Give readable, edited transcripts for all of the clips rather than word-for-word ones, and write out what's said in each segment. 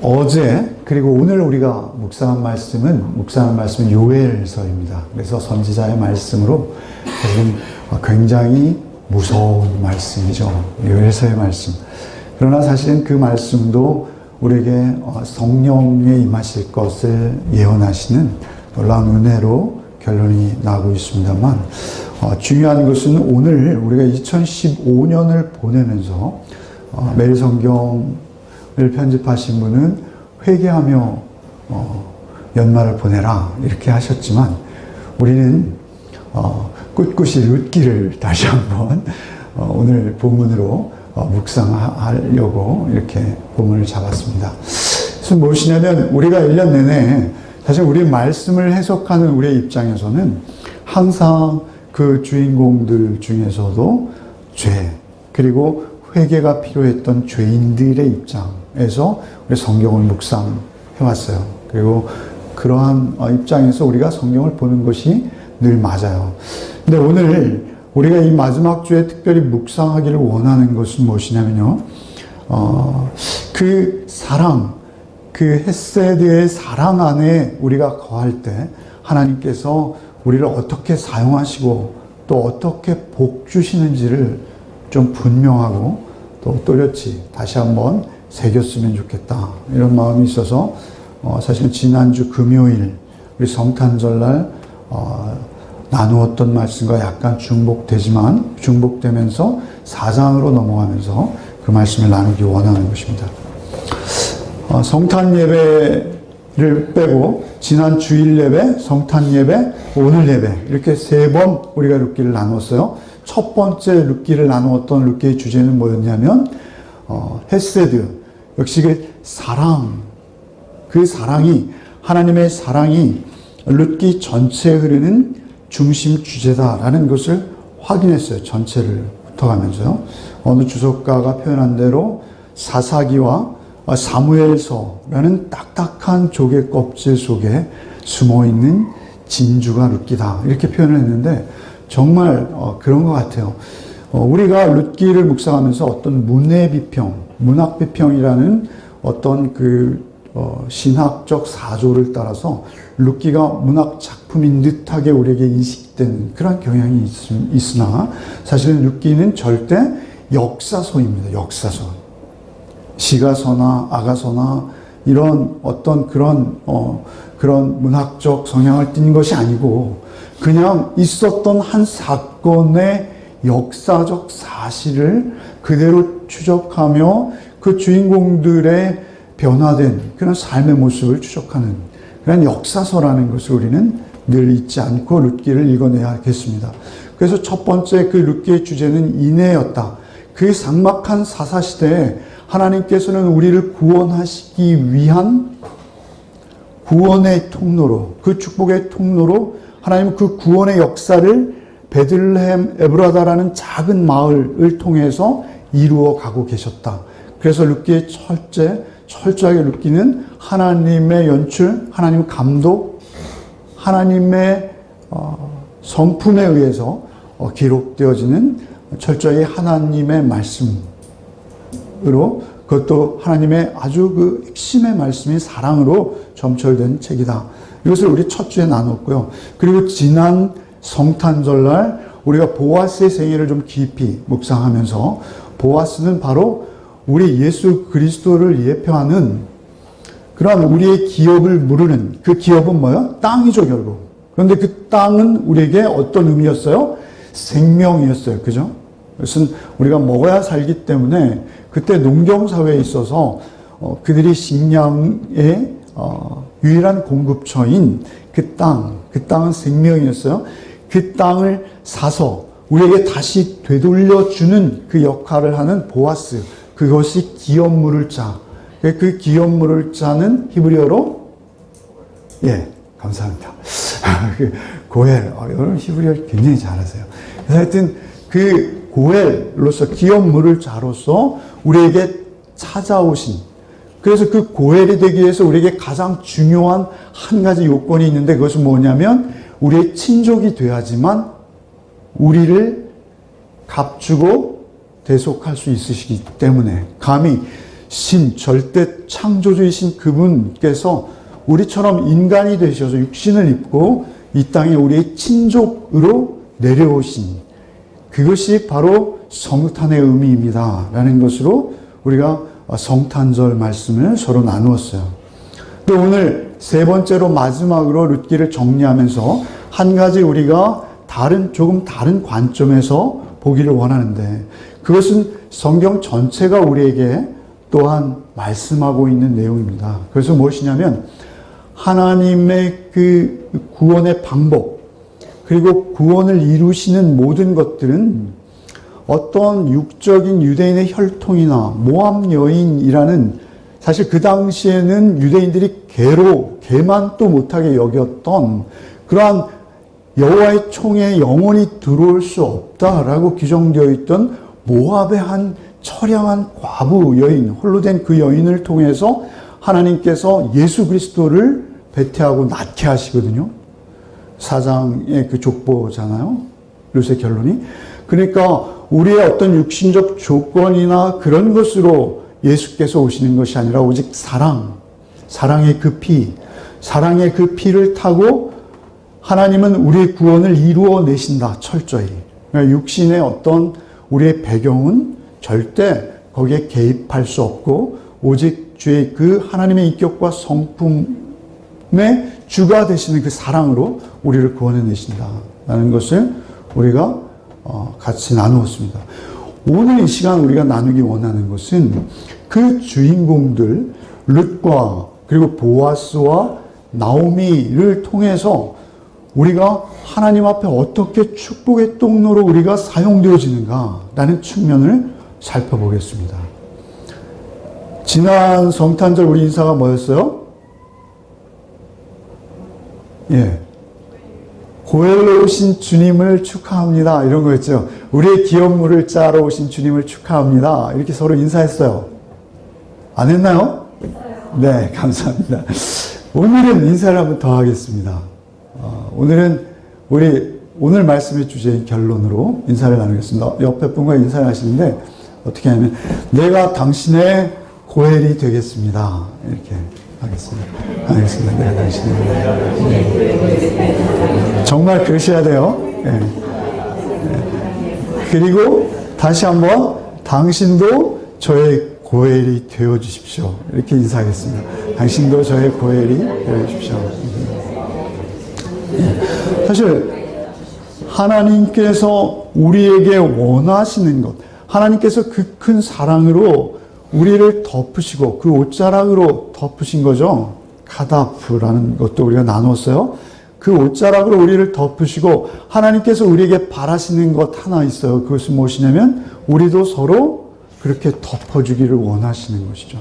어제 그리고 오늘 우리가 묵상한 말씀은 요엘서입니다. 그래서 선지자의 말씀으로 사실은 굉장히 무서운 말씀이죠. 요엘서의 말씀. 그러나 사실은 그 말씀도 우리에게 성령에 임하실 것을 예언하시는 놀라운 은혜로 결론이 나고 있습니다만, 중요한 것은 오늘 우리가 2015년을 보내면서 매일 성경을 편집하신 분은 회개하며 연말을 보내라 이렇게 하셨지만, 우리는 꿋꿋이 룻기를 다시 한번 오늘 본문으로 묵상하려고 이렇게 본문을 잡았습니다. 그래서 무엇이냐면, 우리가 1년 내내 사실 우리 말씀을 해석하는 우리의 입장에서는 항상 그 주인공들 중에서도 죄, 그리고 회개가 필요했던 죄인들의 입장에서 우리 성경을 묵상해왔어요. 그리고 그러한 입장에서 우리가 성경을 보는 것이 늘 맞아요. 근데 오늘 우리가 이 마지막 주에 특별히 묵상하기를 원하는 것은 무엇이냐면요. 그 사랑, 그 헤세드의 사랑 안에 우리가 거할 때 하나님께서 우리를 어떻게 사용하시고 또 어떻게 복 주시는지를 좀 분명하고 또 또렷이 다시 한번 새겼으면 좋겠다, 이런 마음이 있어서 사실은 지난주 금요일 우리 성탄절날 나누었던 말씀과 약간 중복되면서 4장으로 넘어가면서 그 말씀을 나누기 원하는 것입니다. 성탄 예배를 빼고 지난 주일 예배, 성탄 예배, 오늘 예배 이렇게 3번 우리가 룻기를 나누었어요. 첫 번째 룻기를 나누었던 룻기의 주제는 뭐였냐면 헤세드, 역시 그 사랑, 그 사랑이, 하나님의 사랑이 룻기 전체에 흐르는 중심 주제다라는 것을 확인했어요. 전체를 훑어가면서요. 어느 주석가가 표현한 대로 사사기와 사무엘서라는 딱딱한 조개 껍질 속에 숨어있는 진주가 룻기다, 이렇게 표현을 했는데 정말 그런 것 같아요. 우리가 룻기를 묵상하면서 어떤 문학비평이라는 어떤 신학적 사조를 따라서 룻기가 문학 작품인 듯하게 우리에게 인식되는 그런 경향이 있으나, 사실은 룻기는 절대 역사서입니다. 역사서. 시가서나 아가서나 이런 어떤 그런 문학적 성향을 띈 것이 아니고, 그냥 있었던 한 사건의 역사적 사실을 그대로 추적하며 그 주인공들의 변화된 그런 삶의 모습을 추적하는 그런 역사서라는 것을 우리는 늘 잊지 않고 룻기를 읽어내야겠습니다. 그래서 첫 번째 그 룻기의 주제는 인애였다. 그 삭막한 사사시대에 하나님께서는 우리를 구원하시기 위한 구원의 통로로, 그 축복의 통로로 하나님은 그 구원의 역사를 베들레헴 에브라다라는 작은 마을을 통해서 이루어 가고 계셨다. 그래서 룻기의 철저하게 룻기는 하나님의 연출, 하나님의 감독, 하나님의 성품에 의해서 기록되어지는 철저히 하나님의 말씀으로, 그것도 하나님의 아주 그 핵심의 말씀인 사랑으로 점철된 책이다. 이것을 우리 첫 주에 나눴고요. 그리고 지난 성탄절날 우리가 보아스의 생애를 좀 깊이 묵상하면서, 보아스는 바로 우리 예수 그리스도를 예표하는 그러한 우리의 기업을 물으는, 그 기업은 뭐예요? 땅이죠, 결국. 그런데 그 땅은 우리에게 어떤 의미였어요? 생명이었어요. 그죠? 그것은 우리가 먹어야 살기 때문에 그때 농경사회에 있어서 그들이 식량의 유일한 공급처인 그 땅은 생명이었어요. 그 땅을 사서 우리에게 다시 되돌려주는 그 역할을 하는 보아스, 그것이 기업 물을 자. 그 기업 물을 자는 히브리어로, 감사합니다. 고엘, 여러분 히브리어 굉장히 잘하세요. 그래서 하여튼 그 고엘로서, 기업 물을 자로서 우리에게 찾아오신, 그래서 그 고엘이 되기 위해서 우리에게 가장 중요한 한 가지 요건이 있는데, 그것은 뭐냐면 우리의 친족이 돼야지만 우리를 값주고 대속할 수 있으시기 때문에, 감히 신, 절대 창조주이신 그분께서 우리처럼 인간이 되셔서 육신을 입고 이 땅에 우리의 친족으로 내려오신 그것이 바로 성탄의 의미입니다. 라는 것으로 우리가 성탄절 말씀을 서로 나누었어요. 오늘 세 번째로 마지막으로 룻기를 정리하면서 한 가지 우리가 조금 다른 관점에서 보기를 원하는데 그것은 성경 전체가 우리에게 또한 말씀하고 있는 내용입니다. 그래서 무엇이냐면 하나님의 그 구원의 방법 그리고 구원을 이루시는 모든 것들은 어떤 육적인 유대인의 혈통이나 모함 여인이라는 사실 그 당시에는 유대인들이 개만도 못하게 여겼던 그러한 여호와의 총에 영원히 들어올 수 없다라고 규정되어 있던 모압의 한 처량한 과부 여인, 홀로 된 그 여인을 통해서 하나님께서 예수 그리스도를 배태하고 낳게 하시거든요. 사장의 그 족보잖아요. 룻의 결론이. 그러니까 우리의 어떤 육신적 조건이나 그런 것으로 예수께서 오시는 것이 아니라 오직 사랑의 그 피를 타고 하나님은 우리의 구원을 이루어내신다. 철저히. 그러니까 육신의 어떤 우리의 배경은 절대 거기에 개입할 수 없고 오직 주의 그 하나님의 인격과 성품의 주가 되시는 그 사랑으로 우리를 구원해내신다라는 것을 우리가 같이 나누었습니다. 오늘 이 시간 우리가 나누기 원하는 것은 그 주인공들 룻과 그리고 보아스와 나오미를 통해서 우리가 하나님 앞에 어떻게 축복의 통로로 우리가 사용되어지는가라는 측면을 살펴보겠습니다. 지난 성탄절 우리 인사가 뭐였어요? 고엘로 오신 주님을 축하합니다. 이런 거였죠. 우리의 기업물을 짜러 오신 주님을 축하합니다. 이렇게 서로 인사했어요. 안 했나요? 네, 감사합니다. 오늘은 인사를 한번 더 하겠습니다. 오늘은 오늘 말씀의 주제인 결론으로 인사를 나누겠습니다. 옆에 분과 인사를 하시는데 어떻게 하냐면 내가 당신의 고엘이 되겠습니다. 이렇게 하겠습니다. 내가 당신의 정말 그러셔야 돼요. 네. 그리고 다시 한번 당신도 저의 고엘이 되어 주십시오. 이렇게 인사하겠습니다. 당신도 저의 고엘이 되어 주십시오. 사실 하나님께서 우리에게 원하시는 것, 하나님께서 그 큰 사랑으로 우리를 덮으시고 그 옷자락으로 덮으신 거죠. 카다프라는 것도 우리가 나눴어요. 그 옷자락으로 우리를 덮으시고 하나님께서 우리에게 바라시는 것 하나 있어요. 그것은 무엇이냐면 우리도 서로 그렇게 덮어주기를 원하시는 것이죠.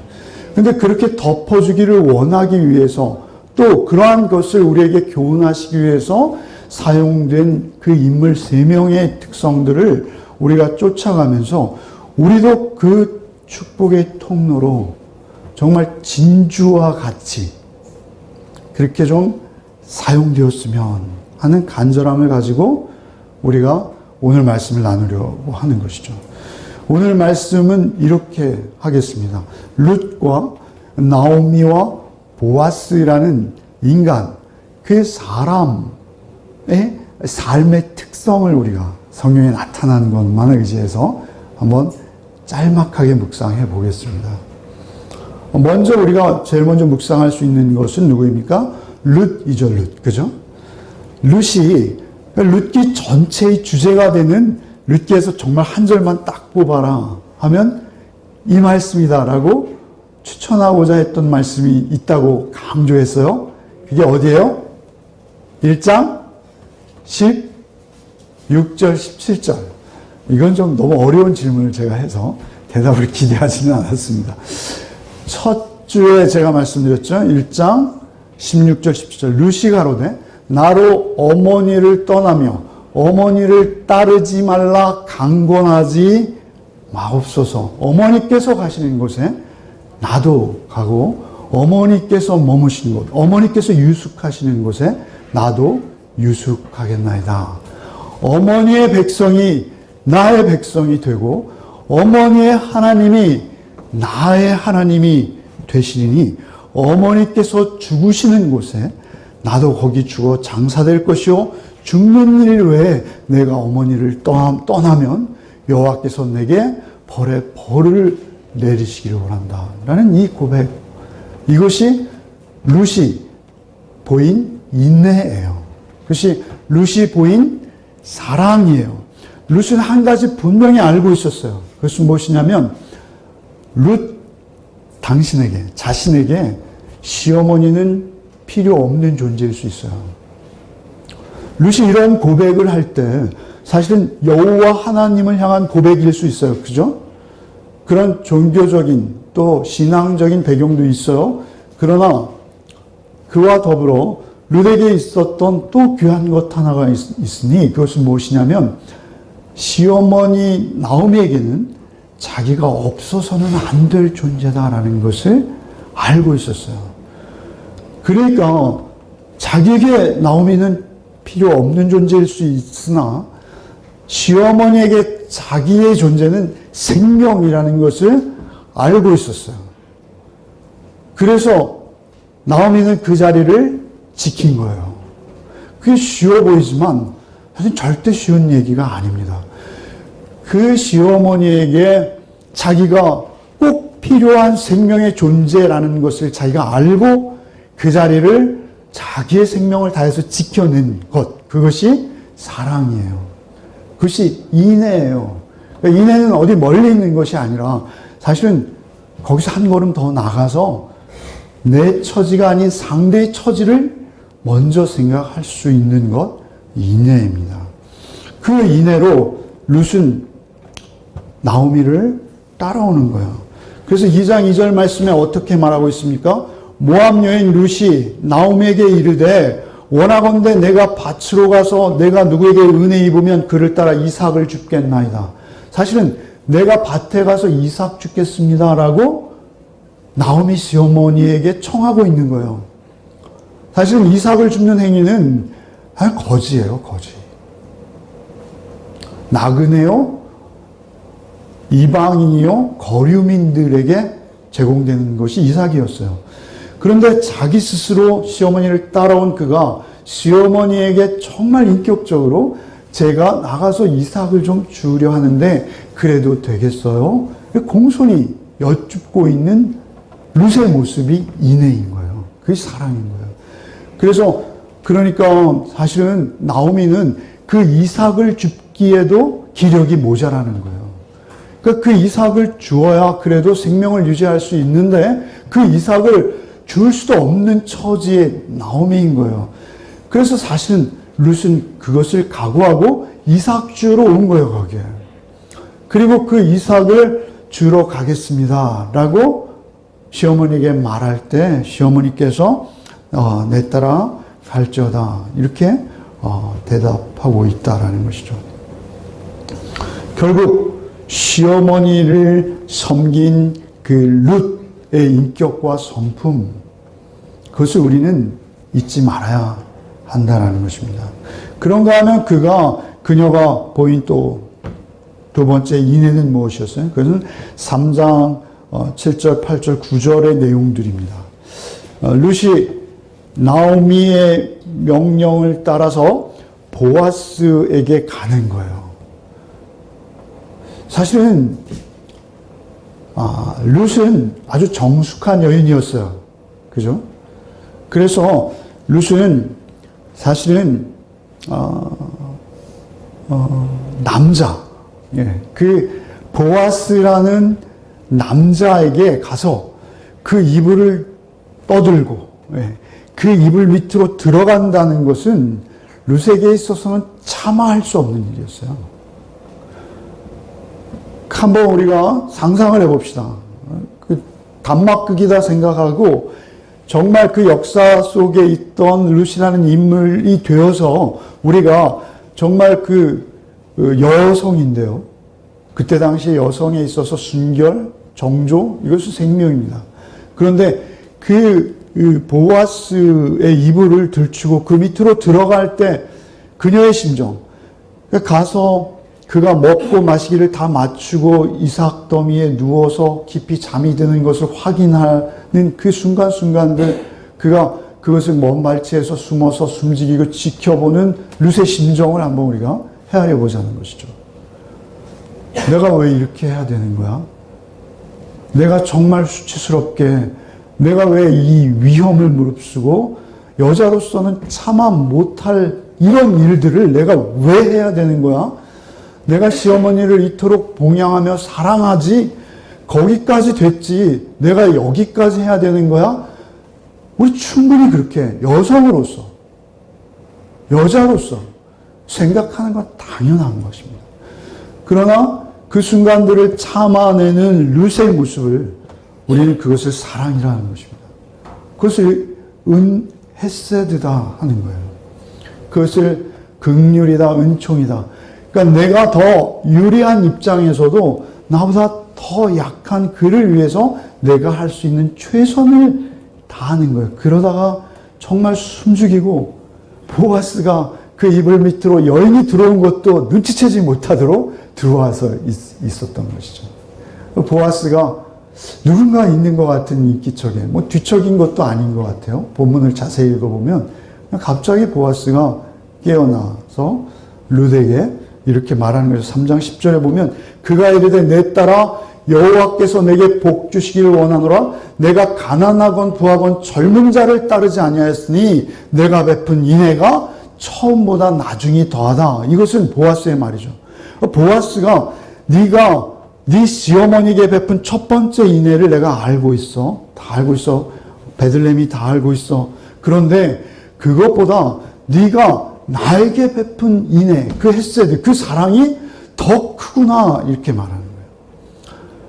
그런데 그렇게 덮어주기를 원하기 위해서 또 그러한 것을 우리에게 교훈하시기 위해서 사용된 그 인물 3명의 특성들을 우리가 쫓아가면서 우리도 그 축복의 통로로 정말 진주와 같이 그렇게 좀 사용되었으면 하는 간절함을 가지고 우리가 오늘 말씀을 나누려고 하는 것이죠. 오늘 말씀은 이렇게 하겠습니다. 룻과 나오미와 보아스라는 인간, 그 사람의 삶의 특성을 우리가 성경에 나타난 것만을 의지해서 한번 짤막하게 묵상해 보겠습니다. 먼저 우리가 제일 먼저 묵상할 수 있는 것은 누구입니까? 룻이죠, 룻. 그죠? 룻이, 룻기 전체의 주제가 되는 룻기에서 정말 한 절만 딱 뽑아라 하면 이 말씀이다라고 추천하고자 했던 말씀이 있다고 강조했어요. 그게 어디예요? 1장 16절, 17절. 이건 좀 너무 어려운 질문을 제가 해서 대답을 기대하지는 않았습니다. 첫 주에 제가 말씀드렸죠. 1장 16절, 17절. 룻이 가로되 나로 어머니를 떠나며 어머니를 따르지 말라 강권하지 마옵소서. 어머니께서 가시는 곳에 나도 가고 어머니께서 머무시는 곳, 어머니께서 유숙하시는 곳에 나도 유숙하겠나이다. 어머니의 백성이 나의 백성이 되고 어머니의 하나님이 나의 하나님이 되시리니 어머니께서 죽으시는 곳에 나도 거기 죽어 장사될 것이요 죽는 일 외에 내가 어머니를 떠나면 여호와께서 내게 벌을 내리시기를 원한다 라는 이 고백, 이것이 룻이 보인 인내예요. 그것이 룻이 보인 사랑이에요. 룻은 한 가지 분명히 알고 있었어요. 그것은 무엇이냐면 룻 당신에게, 자신에게 시어머니는 필요 없는 존재일 수 있어요. 룻이 이런 고백을 할 때 사실은 여호와 하나님을 향한 고백일 수 있어요. 그죠? 그런 종교적인 또 신앙적인 배경도 있어요. 그러나 그와 더불어 룻에게 있었던 또 귀한 것 하나가 있으니 그것은 무엇이냐면 시어머니 나오미에게는 자기가 없어서는 안 될 존재다라는 것을 알고 있었어요. 그러니까 자기에게 나오미는 필요 없는 존재일 수 있으나 시어머니에게 자기의 존재는 생명이라는 것을 알고 있었어요. 그래서 나오미는 그 자리를 지킨 거예요. 그게 쉬워 보이지만 사실 절대 쉬운 얘기가 아닙니다. 그 시어머니에게 자기가 꼭 필요한 생명의 존재라는 것을 자기가 알고 그 자리를 자기의 생명을 다해서 지켜낸 것, 그것이 사랑이에요. 그것이 인애예요. 그러니까 인애는 어디 멀리 있는 것이 아니라 사실은 거기서 한 걸음 더 나가서 내 처지가 아닌 상대의 처지를 먼저 생각할 수 있는 것, 인애입니다. 그 인애로 룻은 나오미를 따라오는 거예요. 그래서 2장 2절 말씀에 어떻게 말하고 있습니까? 모압 여인 룻이 나오미에게 이르되 원하건대 내가 밭으로 가서 내가 누구에게 은혜 입으면 그를 따라 이삭을 줍겠나이다. 사실은 내가 밭에 가서 이삭 줍겠습니다라고 나오미 시어머니에게 청하고 있는 거예요. 사실은 이삭을 줍는 행위는 거지예요, 거지. 나그네요, 이방인이요, 거류민들에게 제공되는 것이 이삭이었어요. 그런데 자기 스스로 시어머니를 따라온 그가 시어머니에게 정말 인격적으로 제가 나가서 이삭을 좀 주려 하는데 그래도 되겠어요? 공손히 여쭙고 있는 룻의 모습이 인애인 거예요. 그게 사랑인 거예요. 그래서 그러니까 사실은 나오미는 그 이삭을 줍기에도 기력이 모자라는 거예요. 그러니까 그 이삭을 주어야 그래도 생명을 유지할 수 있는데 그 이삭을 줄 수도 없는 처지의 나오미인 거예요. 그래서 사실은 룻은 그것을 각오하고 이삭 주러 온 거예요, 거기에. 그리고 그 이삭을 주러 가겠습니다 라고 시어머니에게 말할 때 시어머니께서 내 따라 갈지어다 이렇게 대답하고 있다라는 것이죠. 결국 시어머니를 섬긴 그 룻의 인격과 성품, 그것을 우리는 잊지 말아야 한다는 것입니다. 그런가 하면 그녀가 보인 또 두 번째 인애는 무엇이었어요? 그것은 3장 7절, 8절, 9절의 내용들입니다. 룻이 나오미의 명령을 따라서 보아스에게 가는 거예요. 사실은 룻은 아주 정숙한 여인이었어요. 그죠? 그래서 룻은 사실은 남자, 그 보아스라는 남자에게 가서 그 이불을 떠들고 그 이불 밑으로 들어간다는 것은 룻에게 있어서는 차마 할 수 없는 일이었어요. 한번 우리가 상상을 해봅시다. 그 단막극이다 생각하고 정말 그 역사 속에 있던 룻이라는 인물이 되어서 우리가 정말 그 여성인데요. 그때 당시 여성에 있어서 순결, 정조, 이것은 생명입니다. 그런데 그 보아스의 이불을 들추고 그 밑으로 들어갈 때 그녀의 심정, 가서 그가 먹고 마시기를 다 마치고 이삭 더미에 누워서 깊이 잠이 드는 것을 확인하는 그 순간순간들, 그가 그것을 먼 발치에서 숨어서 숨지기고 지켜보는 룻의 심정을 한번 우리가 헤아려 보자는 것이죠. 내가 왜 이렇게 해야 되는 거야? 내가 정말 수치스럽게, 내가 왜 이 위험을 무릅쓰고 여자로서는 참아 못할 이런 일들을 내가 왜 해야 되는 거야? 내가 시어머니를 이토록 봉양하며 사랑하지, 거기까지 됐지, 내가 여기까지 해야 되는 거야? 우리 충분히 그렇게 여성으로서, 여자로서 생각하는 건 당연한 것입니다. 그러나 그 순간들을 참아내는 룻의 모습을 우리는 그것을 사랑이라는 것입니다. 그것을 헤세드다 하는 거예요. 그것을 긍휼이다, 은총이다. 그러니까 내가 더 유리한 입장에서도 나보다 더 약한 그를 위해서 내가 할 수 있는 최선을 다하는 거예요. 그러다가 정말 숨죽이고 보아스가 그 이불 밑으로 여인이 들어온 것도 눈치채지 못하도록 들어와서 있었던 것이죠. 보아스가 누군가 있는 것 같은 인기척에, 뭐 뒤척인 것도 아닌 것 같아요. 본문을 자세히 읽어보면 갑자기 보아스가 깨어나서 룻에게 이렇게 말하는 거죠. 3장 10절에 보면 그가 이르되 내 딸아 여호와께서 내게 복 주시기를 원하노라. 내가 가난하건 부하건 젊은 자를 따르지 아니하였으니 내가 베푼 인애가 처음보다 나중이 더하다. 이것은 보아스의 말이죠. 보아스가 네가 네 시어머니에게 베푼 첫 번째 인애를 내가 알고 있어. 다 알고 있어. 베들레헴이 다 알고 있어. 그런데 그것보다 네가 나에게 베푼 인애, 그 헤세드, 그 사랑이 더 크구나 이렇게 말하는 거예요.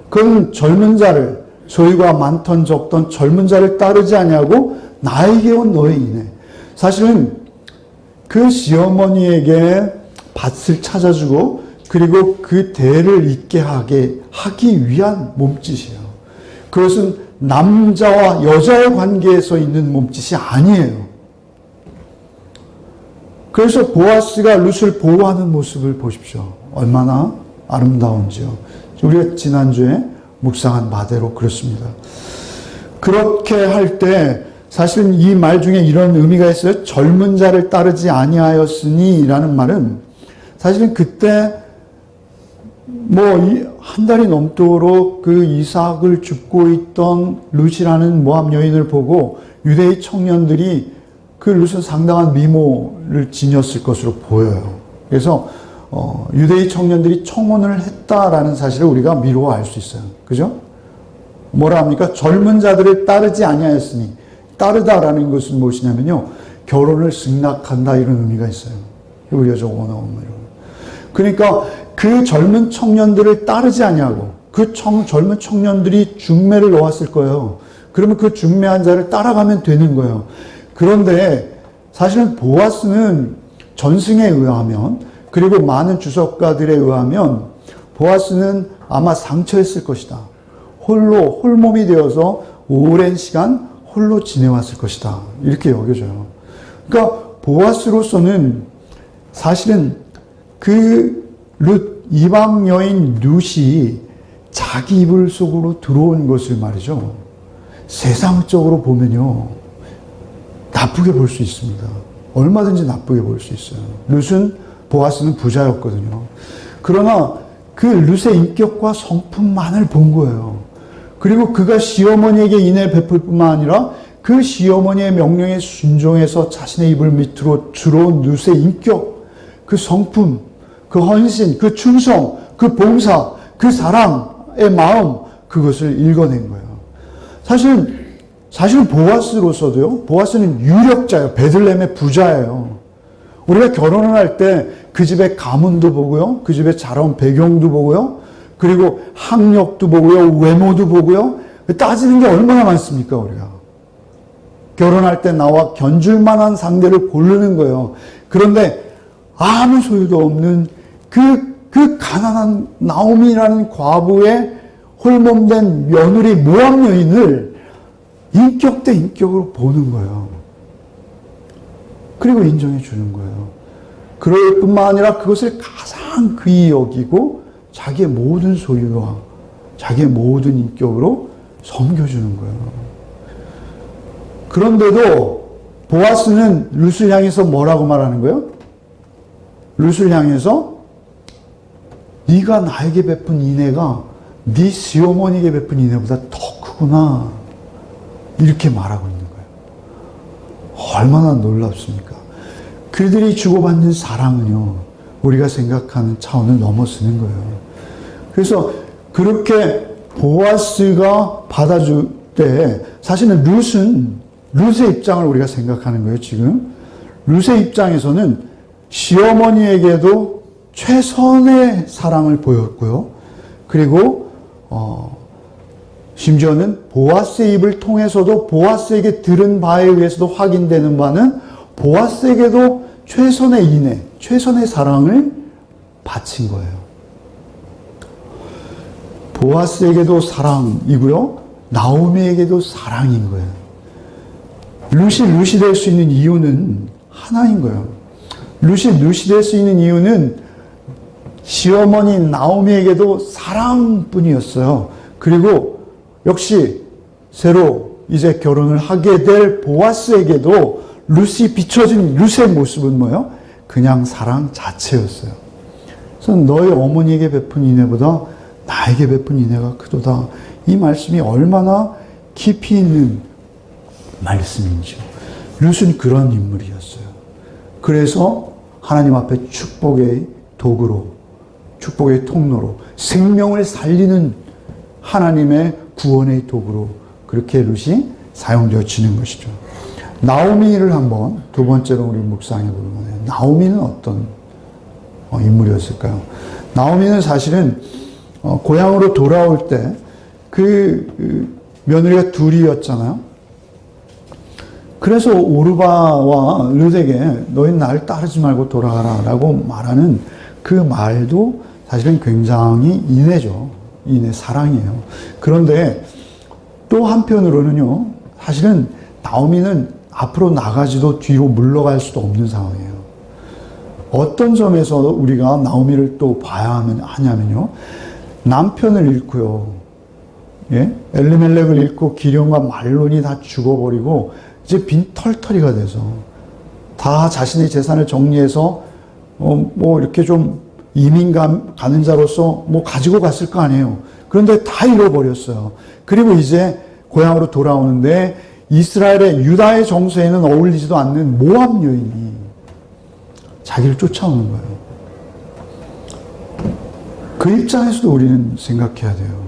그는 젊은 자를, 소유가 많던 적던 젊은 자를 따르지 아니하고 나에게 온 너의 인애. 사실은 그 시어머니에게 밭을 찾아주고 그리고 그 대를 잇게 하기 위한 몸짓이에요. 그것은 남자와 여자의 관계에서 있는 몸짓이 아니에요. 그래서 보아스가 룻을 보호하는 모습을 보십시오. 얼마나 아름다운지요. 우리가 지난주에 묵상한 바대로 그렇습니다. 그렇게 할 때 사실은 이 말 중에 이런 의미가 있어요. 젊은 자를 따르지 아니하였으니 라는 말은 사실은 그때 한 달이 넘도록 그 이삭을 줍고 있던 룻이라는 모압 여인을 보고 유대의 청년들이 그 룻은 상당한 미모를 지녔을 것으로 보여요. 그래서 유대의 청년들이 청혼을 했다라는 사실을 우리가 미루어 알 수 있어요. 그죠? 뭐라 합니까? 젊은 자들을 따르지 아니하였으니, 따르다라는 것은 무엇이냐면요, 결혼을 승낙한다 이런 의미가 있어요. 히브리어적 원어원으로. 그러니까 그 젊은 청년들을 따르지 아니하고 그 젊은 청년들이 중매를 놓았을 거예요. 그러면 그 중매한 자를 따라가면 되는 거예요. 그런데 사실은 보아스는 전승에 의하면, 그리고 많은 주석가들에 의하면 보아스는 아마 상처했을 것이다. 홀몸이 되어서 오랜 시간 홀로 지내왔을 것이다. 이렇게 여겨져요. 그러니까 보아스로서는 사실은 그 이방 여인 룻이 자기 이불 속으로 들어온 것을 말이죠. 세상적으로 보면요, 나쁘게 볼 수 있습니다. 얼마든지 나쁘게 볼 수 있어요. 룻은, 보아스는 부자였거든요. 그러나 그 룻의 인격과 성품만을 본 거예요. 그리고 그가 시어머니에게 인애를 베풀 뿐만 아니라 그 시어머니의 명령에 순종해서 자신의 이불 밑으로 들어온 룻의 인격, 그 성품, 그 헌신, 그 충성, 그 봉사, 그 사랑의 마음, 그것을 읽어낸 거예요. 사실은 보아스로서도요, 보아스는 유력자예요. 베들레헴의 부자예요. 우리가 결혼을 할 때 그 집의 가문도 보고요, 그 집에 자라온 배경도 보고요, 그리고 학력도 보고요, 외모도 보고요, 따지는 게 얼마나 많습니까, 우리가. 결혼할 때 나와 견줄 만한 상대를 고르는 거예요. 그런데 아무 소유도 없는 그 가난한 나오미라는 과부의 홀몸된 며느리 모압 여인을 인격 대 인격으로 보는 거예요. 그리고 인정해 주는 거예요. 그럴 뿐만 아니라 그것을 가장 귀히 여기고 자기의 모든 소유와 자기의 모든 인격으로 섬겨주는 거예요. 그런데도 보아스는 룻을 향해서 뭐라고 말하는 거예요? 룻을 향해서 네가 나에게 베푼 인애가 네 시어머니에게 베푼 인애보다 더 크구나, 이렇게 말하고 있는 거예요. 얼마나 놀랍습니까? 그들이 주고받는 사랑은요, 우리가 생각하는 차원을 넘어서는 거예요. 그래서 그렇게 보아스가 받아줄 때 사실은 룻의 입장을 우리가 생각하는 거예요. 지금 룻의 입장에서는 시어머니에게도 최선의 사랑을 보였고요. 그리고 심지어는 보아스의 입을 통해서도 보아스에게 들은 바에 의해서도 확인되는 바는 보아스에게도 최선의 인애, 최선의 사랑을 바친 거예요. 보아스에게도 사랑이고요, 나오미에게도 사랑인 거예요. 룻이 될 수 있는 이유는 하나인 거예요. 룻이 될 수 있는 이유는 시어머니 나오미에게도 사랑뿐이었어요. 그리고 역시 새로 이제 결혼을 하게 될 보아스에게도 룻이 비춰진 룻의 모습은 뭐예요? 그냥 사랑 자체였어요. 그래서 너희 어머니에게 베푼 인애보다 나에게 베푼 인애가 크도다. 이 말씀이 얼마나 깊이 있는 말씀인지요. 룻은 그런 인물이었어요. 그래서 하나님 앞에 축복의 도구로, 축복의 통로로, 생명을 살리는 하나님의 구원의 도구로 그렇게 룻이 사용되어지는 것이죠. 나오미를 한번 두 번째로 우리 묵상해 보면, 나오미는 어떤 인물이었을까요? 나오미는 사실은 고향으로 돌아올 때 그 며느리가 둘이었잖아요. 그래서 오르바와 룻에게 너희는 나를 따르지 말고 돌아가라 라고 말하는 그 말도 사실은 굉장히 인애죠. 인애, 사랑이에요. 그런데 또 한편으로는요, 사실은 나오미는 앞으로 나가지도 뒤로 물러갈 수도 없는 상황이에요. 어떤 점에서 우리가 나오미를 또 봐야 하냐면요, 남편을 잃고요, 예? 엘리멜렉을 잃고 기련과 말론이 다 죽어버리고 이제 빈털터리가 돼서 다 자신의 재산을 정리해서 뭐 이렇게 좀 이민 가는 자로서 뭐 가지고 갔을 거 아니에요. 그런데 다 잃어버렸어요. 그리고 이제 고향으로 돌아오는데 이스라엘의 유다의 정서에는 어울리지도 않는 모압 여인이 자기를 쫓아오는 거예요. 그 입장에서도 우리는 생각해야 돼요.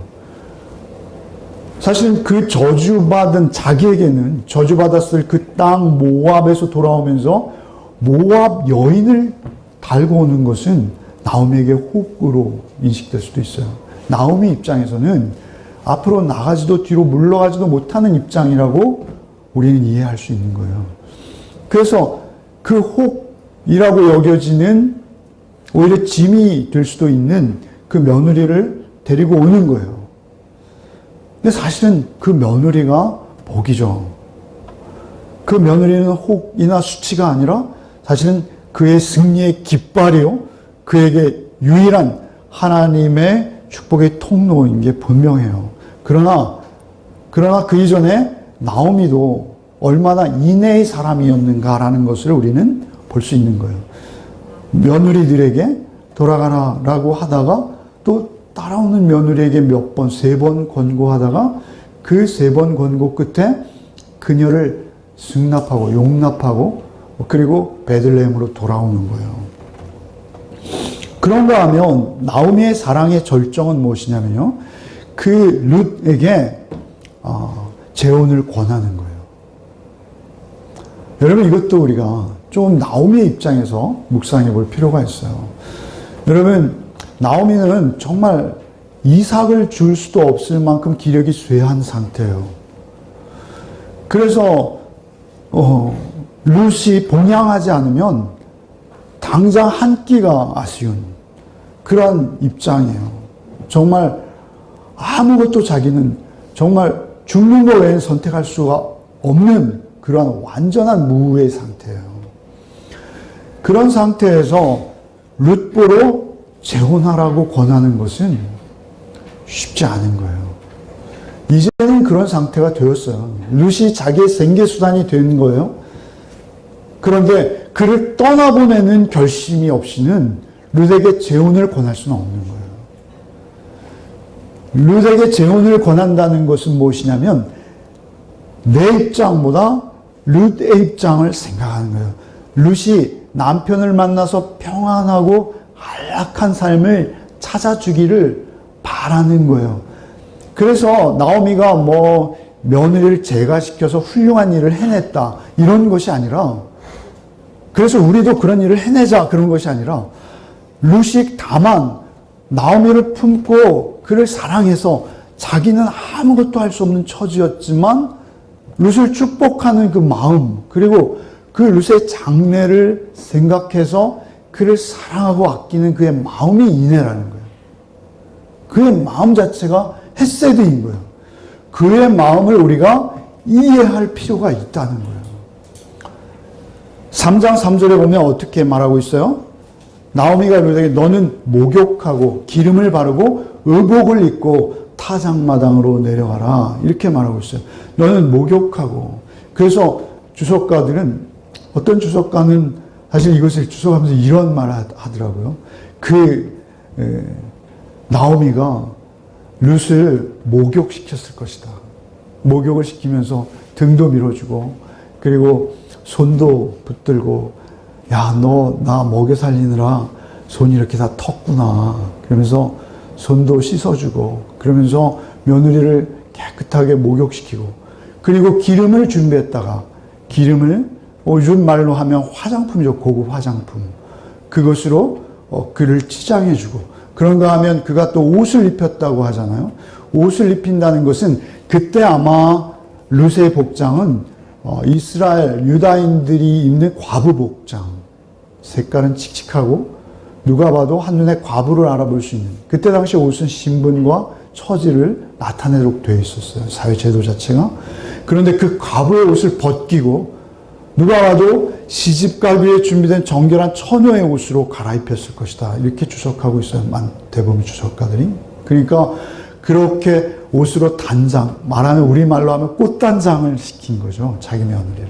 사실은 그 저주받은, 자기에게는 저주받았을 그 땅 모압에서 돌아오면서 모압 여인을 달고 오는 것은 나오미에게 혹으로 인식될 수도 있어요. 나오미 입장에서는 앞으로 나가지도 뒤로 물러가지도 못하는 입장이라고 우리는 이해할 수 있는 거예요. 그래서 그 혹이라고 여겨지는 오히려 짐이 될 수도 있는 그 며느리를 데리고 오는 거예요. 근데 사실은 그 며느리가 복이죠. 그 며느리는 혹이나 수치가 아니라 사실은 그의 승리의 깃발이요, 그에게 유일한 하나님의 축복의 통로인 게 분명해요. 그러나 그 이전에 나오미도 얼마나 인애의 사람이었는가라는 것을 우리는 볼 수 있는 거예요. 며느리들에게 돌아가라라고 하다가 또 따라오는 며느리에게 몇 번, 3번 권고하다가 그 3번 권고 끝에 그녀를 승납하고 용납하고 그리고 베들레헴으로 돌아오는 거예요. 그런가 하면 나오미의 사랑의 절정은 무엇이냐면요, 그 룻에게 재혼을 권하는 거예요. 여러분, 이것도 우리가 좀 나오미의 입장에서 묵상해 볼 필요가 있어요. 여러분, 나오미는 정말 이삭을 줄 수도 없을 만큼 기력이 쇠한 상태예요. 그래서 룻이 봉양하지 않으면 당장 한 끼가 아쉬운 그런 입장이에요. 정말 아무것도 자기는 정말 죽는 것 외에는 선택할 수가 없는 그러한 완전한 무의 상태예요. 그런 상태에서 룻보로 재혼하라고 권하는 것은 쉽지 않은 거예요. 이제는 그런 상태가 되었어요. 룻이 자기의 생계수단이 된 거예요. 그런데 그를 떠나보내는 결심이 없이는 룻에게 재혼을 권할 수는 없는 거예요. 룻에게 재혼을 권한다는 것은 무엇이냐면 내 입장보다 룻의 입장을 생각하는 거예요. 룻이 남편을 만나서 평안하고 안락한 삶을 찾아주기를 바라는 거예요. 그래서 나오미가 뭐 며느리를 제가시켜서 훌륭한 일을 해냈다 이런 것이 아니라, 그래서 우리도 그런 일을 해내자 그런 것이 아니라, 룻이 다만 나오미를 품고 그를 사랑해서 자기는 아무것도 할 수 없는 처지였지만 룻을 축복하는 그 마음, 그리고 그 룻의 장래를 생각해서 그를 사랑하고 아끼는 그의 마음이 인애라는 거예요. 그의 마음 자체가 헤세드인 거예요. 그의 마음을 우리가 이해할 필요가 있다는 거예요. 3장 3절에 보면 어떻게 말하고 있어요? 나오미가 룻에게 너는 목욕하고 기름을 바르고 의복을 입고 타작마당으로 내려가라 이렇게 말하고 있어요. 너는 목욕하고. 그래서 주석가들은, 어떤 주석가는 사실 이것을 주석하면서 이런 말을 하더라고요. 나오미가 룻을 목욕시켰을 것이다. 목욕을 시키면서 등도 밀어주고, 그리고 손도 붙들고, 야, 너 나 먹여 살리느라 손이 이렇게 다 텄구나. 그러면서 손도 씻어주고, 그러면서 며느리를 깨끗하게 목욕시키고, 그리고 기름을 준비했다가, 기름을 요즘 말로 하면 화장품이죠. 고급 화장품. 그것으로 그를 치장해주고, 그런가 하면 그가 또 옷을 입혔다고 하잖아요. 옷을 입힌다는 것은 그때 아마 룻의 복장은 이스라엘 유다인들이 입는 과부 복장. 색깔은 칙칙하고 누가 봐도 한눈에 과부를 알아볼 수 있는, 그때 당시 옷은 신분과 처지를 나타내도록 되어 있었어요. 사회제도 자체가. 그런데 그 과부의 옷을 벗기고 누가 봐도 시집가기 위해 준비된 정결한 처녀의 옷으로 갈아입혔을 것이다. 이렇게 주석하고 있어요. 대부분 주석가들이. 그러니까 그렇게 옷으로 단장, 말하는 우리말로 하면 꽃단장을 시킨 거죠. 자기 며느리를.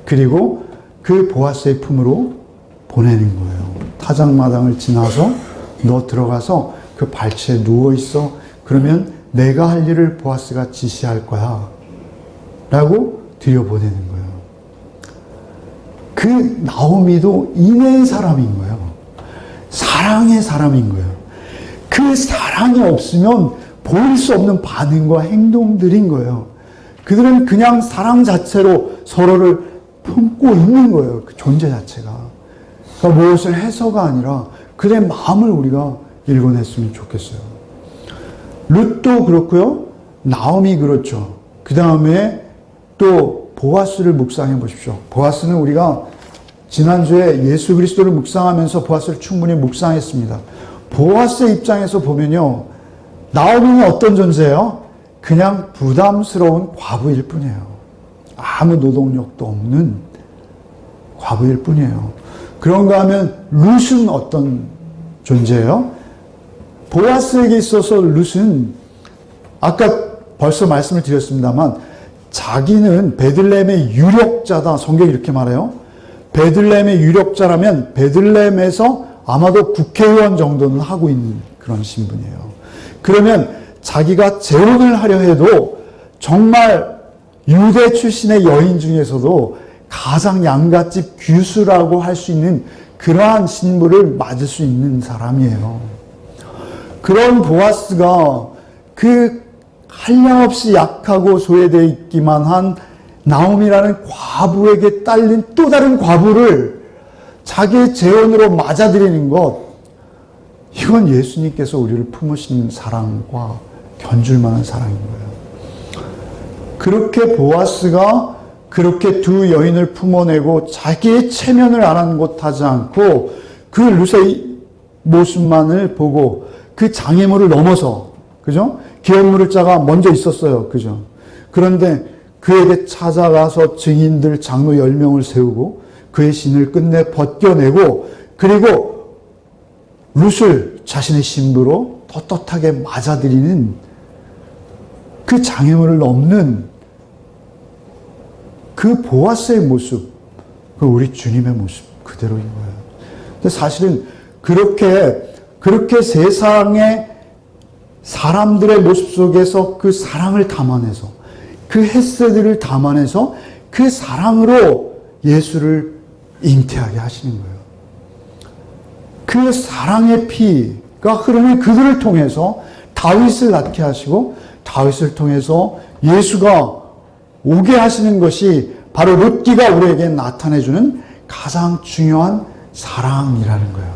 그리고 그 보아스의 품으로 보내는 거예요. 타작마당을 지나서 너 들어가서 그 발치에 누워있어. 그러면 내가 할 일을 보아스가 지시할 거야. 라고 들여보내는 거예요. 그 나오미도 인애의 사람인 거예요. 사랑의 사람인 거예요. 그 사랑이 없으면 보일 수 없는 반응과 행동들인 거예요. 그들은 그냥 사랑 자체로 서로를 품고 있는 거예요. 그 존재 자체가. 그러니까 무엇을 해서가 아니라 그들의 마음을 우리가 읽어냈으면 좋겠어요. 룻도 그렇고요. 나오미 그렇죠. 그 다음에 또 보아스를 묵상해 보십시오. 보아스는 우리가 지난주에 예수 그리스도를 묵상하면서 보아스를 충분히 묵상했습니다. 보아스의 입장에서 보면요. 나오미는 어떤 존재예요? 그냥 부담스러운 과부일 뿐이에요. 아무 노동력도 없는 과부일 뿐이에요. 그런가 하면 룻은 어떤 존재예요? 보아스에게 있어서 룻은 아까 벌써 말씀을 드렸습니다만 자기는 베들레헴의 유력자다. 성경이 이렇게 말해요. 베들레헴의 유력자라면 베들레헴에서 아마도 국회의원 정도는 하고 있는 그런 신분이에요. 그러면 자기가 재혼을 하려 해도 정말 유대 출신의 여인 중에서도 가장 양갓집 귀수라고 할 수 있는 그러한 신분을 맞을 수 있는 사람이에요. 그런 보아스가 그 한량없이 약하고 소외되어 있기만 한 나오미라는 과부에게 딸린 또 다른 과부를 자기의 재혼으로 맞아들이는 것, 이건 예수님께서 우리를 품으신 사랑과 견줄 만한 사랑인 거예요. 그렇게 보아스가 그렇게 두 여인을 품어내고 자기의 체면을 아랑곳하지 않고 그 룻의 모습만을 보고 그 장애물을 넘어서, 그죠? 기업물을 자가 먼저 있었어요. 그죠? 그런데 그에게 찾아가서 증인들 장로 10명을 세우고 그의 신을 끝내 벗겨내고 그리고 룻을 자신의 신부로 떳떳하게 맞아들이는 그 장애물을 넘는 그 보아스의 모습, 그 우리 주님의 모습 그대로인 거예요. 근데 사실은 그렇게 세상의 사람들의 모습 속에서 그 사랑을 담아내서 그 헤세드를 담아내서 그 사랑으로 예수를 잉태하게 하시는 거예요. 그 사랑의 피가 흐르는 그들을 통해서 다윗을 낳게 하시고 다윗을 통해서 예수가 오게 하시는 것이 바로 룻기가 우리에게 나타내주는 가장 중요한 사랑이라는 거예요.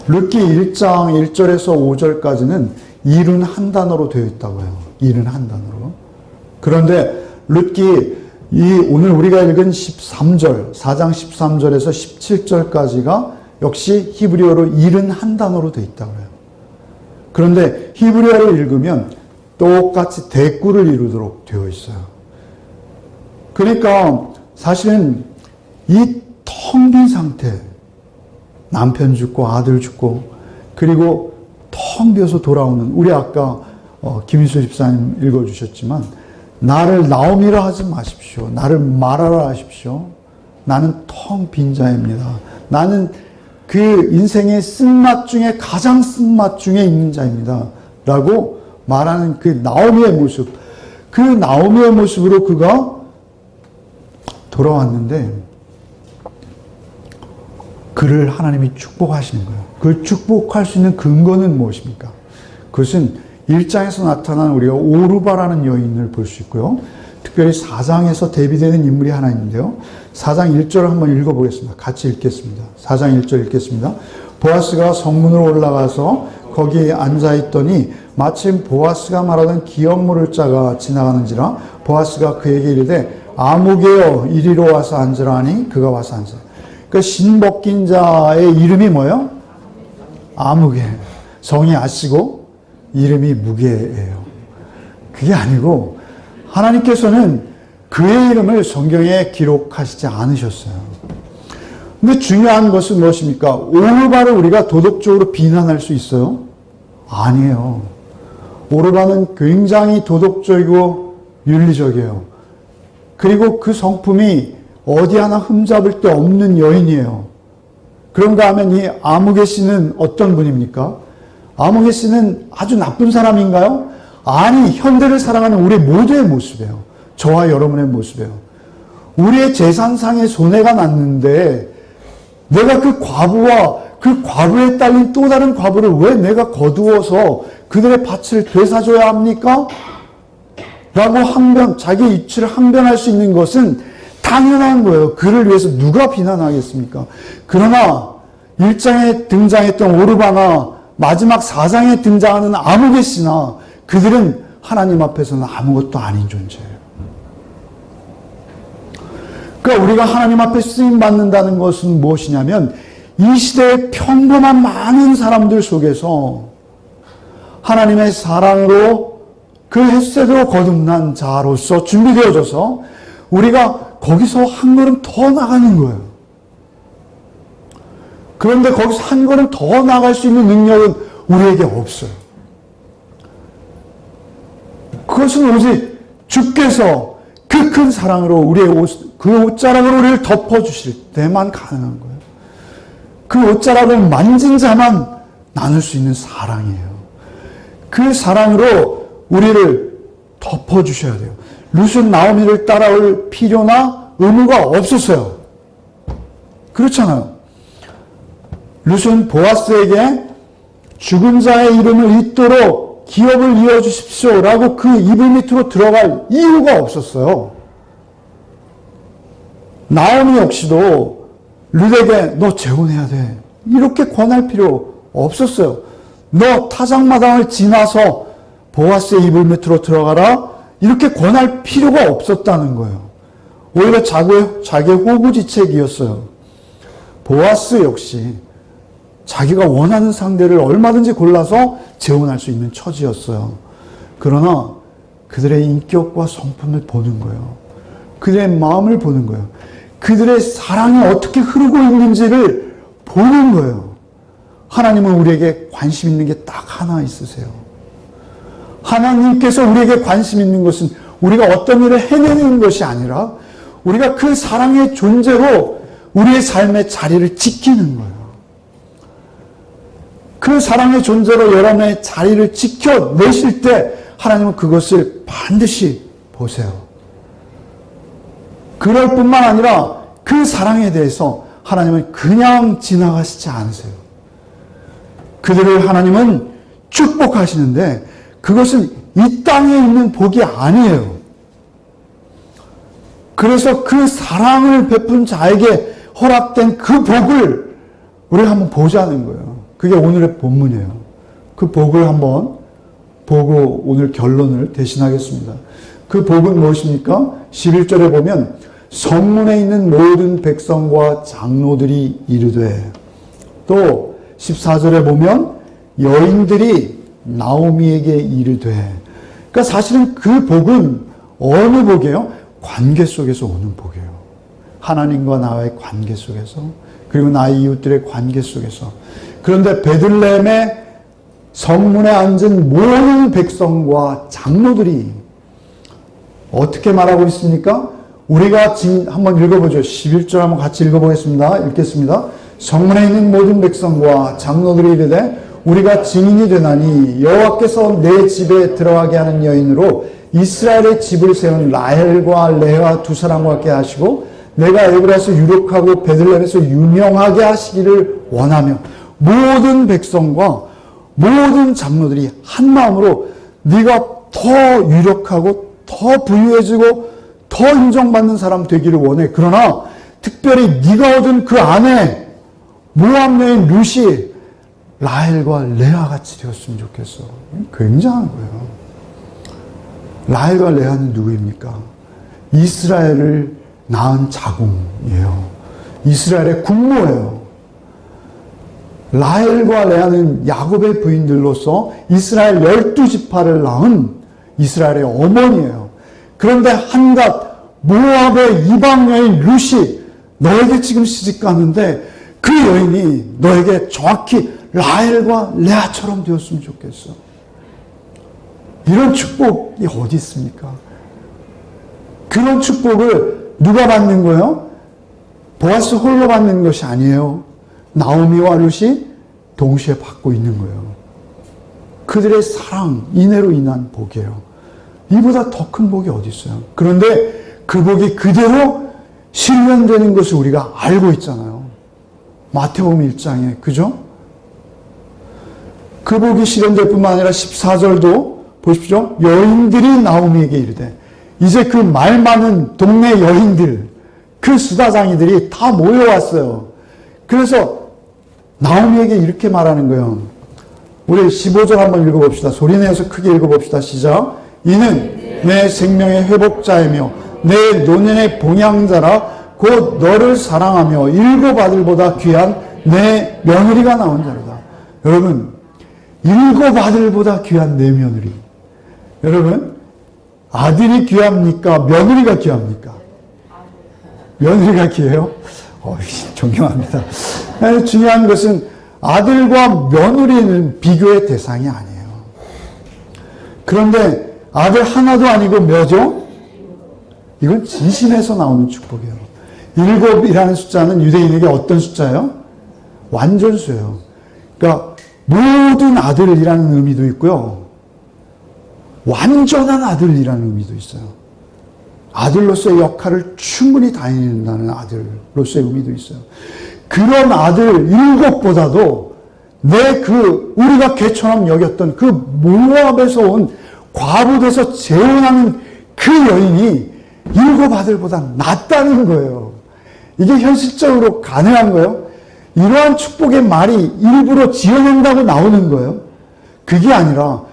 룻기 1장 1절에서 5절까지는 일은 한 단어로 되어 있다고 해요. 일은 한 단어로. 그런데 룻기 오늘 우리가 읽은 13절, 4장 13절에서 17절까지가 역시 히브리어로 일은 한 단어로 되어 있다고 해요. 그런데 히브리어를 읽으면 똑같이 대꾸를 이루도록 되어 있어요. 그러니까 사실은 이 텅 빈 상태, 남편 죽고 아들 죽고 그리고 텅 비어서 돌아오는 우리 아까 김인수 집사님 읽어주셨지만 나를 나오미라 하지 마십시오. 나를 마라라 하십시오. 나는 텅 빈 자입니다. 나는 그 인생의 쓴맛 중에 가장 쓴맛 중에 있는 자입니다. 라고 말하는 그 나오미의 모습, 그 나오미의 모습으로 그가 돌아왔는데 그를 하나님이 축복하시는 거예요. 그걸 축복할 수 있는 근거는 무엇입니까? 그것은 1장에서 나타난 우리가 오르바라는 여인을 볼 수 있고요. 특별히 4장에서 대비되는 인물이 하나 있는데요. 4장 1절을 한번 읽어보겠습니다. 같이 읽겠습니다. 4장 1절 읽겠습니다. 보아스가 성문으로 올라가서 거기에 앉아있더니 마침 보아스가 말하던 기업물을 자가 지나가는지라 보아스가 그에게 이르되 아무개여 이리로 와서 앉으라 하니 그가 와서 앉으라. 그 신 벗긴 자의 이름이 뭐예요? 아무개. 성이 아시고 이름이 무게예요. 그게 아니고 하나님께서는 그의 이름을 성경에 기록하시지 않으셨어요. 근데 중요한 것은 무엇입니까? 오르바를 우리가 도덕적으로 비난할 수 있어요? 아니에요. 오르바는 굉장히 도덕적이고 윤리적이에요. 그리고 그 성품이 어디 하나 흠잡을 데 없는 여인이에요. 그런가 하면 이 아무개 씨는 어떤 분입니까? 아무개 씨는 아주 나쁜 사람인가요? 아니, 현대를 사랑하는 우리 모두의 모습이에요. 저와 여러분의 모습이에요. 우리의 재산상의 손해가 났는데 내가 그 과부와 그 과부에 딸린 또 다른 과부를 왜 내가 거두어서 그들의 밭을 되사줘야 합니까? 라고 자기 이치를 항변할 수 있는 것은 당연한 거예요. 그를 위해서 누가 비난하겠습니까? 그러나 1장에 등장했던 오르바나 마지막 4장에 등장하는 아무개 씨나 그들은 하나님 앞에서는 아무것도 아닌 존재예요. 그러니까 우리가 하나님 앞에 쓰임받는다는 것은 무엇이냐면 이 시대의 평범한 많은 사람들 속에서 하나님의 사랑으로 그 햇새로 거듭난 자로서 준비되어져서 우리가 거기서 한 걸음 더 나가는 거예요. 그런데 거기서 한 걸음 더 나갈 수 있는 능력은 우리에게 없어요. 그것은 오직 주께서 그 큰 사랑으로 우리의 그 옷자락으로 우리를 덮어주실 때만 가능한 거예요. 그 옷자락을 만진 자만 나눌 수 있는 사랑이에요. 그 사랑으로 우리를 덮어주셔야 돼요. 룻은 나오미를 따라올 필요나 의무가 없었어요. 그렇잖아요. 룻은 보아스에게 죽은 자의 이름을 잇도록 기업을 이어주십시오 라고 그 이불 밑으로 들어갈 이유가 없었어요. 나오미 역시도 룻에게 너 재혼해야 돼 이렇게 권할 필요 없었어요. 너 타작마당을 지나서 보아스의 이불 밑으로 들어가라 이렇게 권할 필요가 없었다는 거예요. 오히려 자기의 호구지책이었어요. 보아스 역시 자기가 원하는 상대를 얼마든지 골라서 재혼할 수 있는 처지였어요. 그러나 그들의 인격과 성품을 보는 거예요. 그들의 마음을 보는 거예요. 그들의 사랑이 어떻게 흐르고 있는지를 보는 거예요. 하나님은 우리에게 관심 있는 게 딱 하나 있으세요. 하나님께서 우리에게 관심 있는 것은 우리가 어떤 일을 해내는 것이 아니라 우리가 그 사랑의 존재로 우리의 삶의 자리를 지키는 거예요. 그 사랑의 존재로 여러분의 자리를 지켜내실 때 하나님은 그것을 반드시 보세요. 그럴 뿐만 아니라 그 사랑에 대해서 하나님은 그냥 지나가시지 않으세요. 그들을 하나님은 축복하시는데 그것은 이 땅에 있는 복이 아니에요. 그래서 그 사랑을 베푼 자에게 허락된 그 복을 우리가 한번 보자는 거예요. 그게 오늘의 본문이에요. 그 복을 한번 보고 오늘 결론을 대신하겠습니다. 그 복은 무엇입니까? 11절에 보면 성문에 있는 모든 백성과 장로들이 이르되, 또 14절에 보면 여인들이 나오미에게 이르되. 그러니까 사실은 그 복은 어느 복이에요? 관계 속에서 오는 복이에요. 하나님과 나와의 관계 속에서, 그리고 나의 이웃들의 관계 속에서. 그런데 베들레헴의 성문에 앉은 모든 백성과 장로들이 어떻게 말하고 있습니까? 우리가 한번 읽어보죠. 11절 한번 같이 읽어보겠습니다. 읽겠습니다. 성문에 있는 모든 백성과 장로들이 이르되 우리가 증인이 되나니 여호와께서 내 집에 들어가게 하는 여인으로 이스라엘의 집을 세운 라헬과 레아 두 사람과 함께 하시고 내가 에브라에서 유력하고 베들레헴에서 유명하게 하시기를 원하며 모든 백성과 모든 장로들이 한 마음으로 네가 더 유력하고 더 부유해지고 더 인정받는 사람 되기를 원해. 그러나 특별히 네가 얻은 그 아내 모압 여인 룻이 라헬과 레아 같이 되었으면 좋겠어. 굉장한 거예요. 라헬과 레아는 누구입니까? 이스라엘을 낳은 자궁이에요. 이스라엘의 국모예요. 라헬과 레아는 야곱의 부인들로서 이스라엘 12지파를 낳은 이스라엘의 어머니예요. 그런데 한갓 모압의 이방 여인 룻이 너에게 지금 시집가는데 그 여인이 너에게 정확히 라헬과 레아처럼 되었으면 좋겠어. 이런 축복이 어디 있습니까? 그런 축복을 누가 받는 거예요? 보아스 홀로 받는 것이 아니에요. 나오미와 룻이 동시에 받고 있는 거예요. 그들의 사랑, 인애로 인한 복이에요. 이보다 더 큰 복이 어디 있어요? 그런데 그 복이 그대로 실현되는 것을 우리가 알고 있잖아요. 마태복음 1장에, 그죠? 그 복이 실현될 뿐만 아니라 14절도 보십시오. 여인들이 나오미에게 이르되, 이제 그 말 많은 동네 여인들, 그 수다장이들이 다 모여왔어요. 그래서 나오미에게 이렇게 말하는 거예요. 우리 15절 한번 읽어봅시다. 소리내어서 크게 읽어봅시다. 시작. 이는 내 생명의 회복자이며 내 노년의 봉양자라 곧 너를 사랑하며 일곱 아들보다 귀한 내 며느리가 나온 자로다. 여러분, 일곱 아들보다 귀한 내 며느리. 여러분, 아들이 귀합니까? 며느리가 귀합니까? 며느리가 귀해요? 존경합니다. 중요한 것은 아들과 며느리는 비교의 대상이 아니에요. 그런데 아들 하나도 아니고 뭐죠? 이건 진심에서 나오는 축복이에요. 7이라는 숫자는 유대인에게 어떤 숫자예요? 완전수예요. 그러니까 모든 아들이라는 의미도 있고요. 완전한 아들이라는 의미도 있어요. 아들로서의 역할을 충분히 다해낸다는 아들로서의 의미도 있어요. 그런 아들 7보다도 우리가 개처럼 여겼던 그 모압에서 온 과부돼서 재혼하는 그 여인이 7 아들보다 낫다는 거예요. 이게 현실적으로 가능한 거예요? 이러한 축복의 말이 일부러 지어낸다고 나오는 거예요? 그게 아니라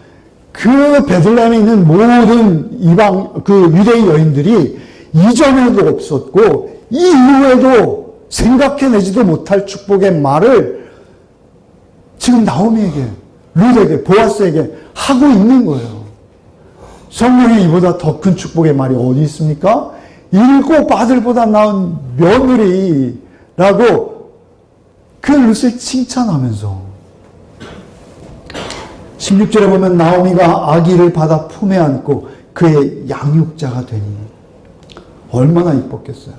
그 베들레헴에 있는 모든 유대인 여인들이 이전에도 없었고 이 이후에도 생각해내지도 못할 축복의 말을 지금 나오미에게, 룻에게, 보아스에게 하고 있는 거예요. 성경에 이보다 더 큰 축복의 말이 어디 있습니까? 7 아들보다 나은 며느리라고 그 룻을 칭찬하면서 16절에 보면 나오미가 아기를 받아 품에 안고 그의 양육자가 되니 얼마나 이뻤겠어요.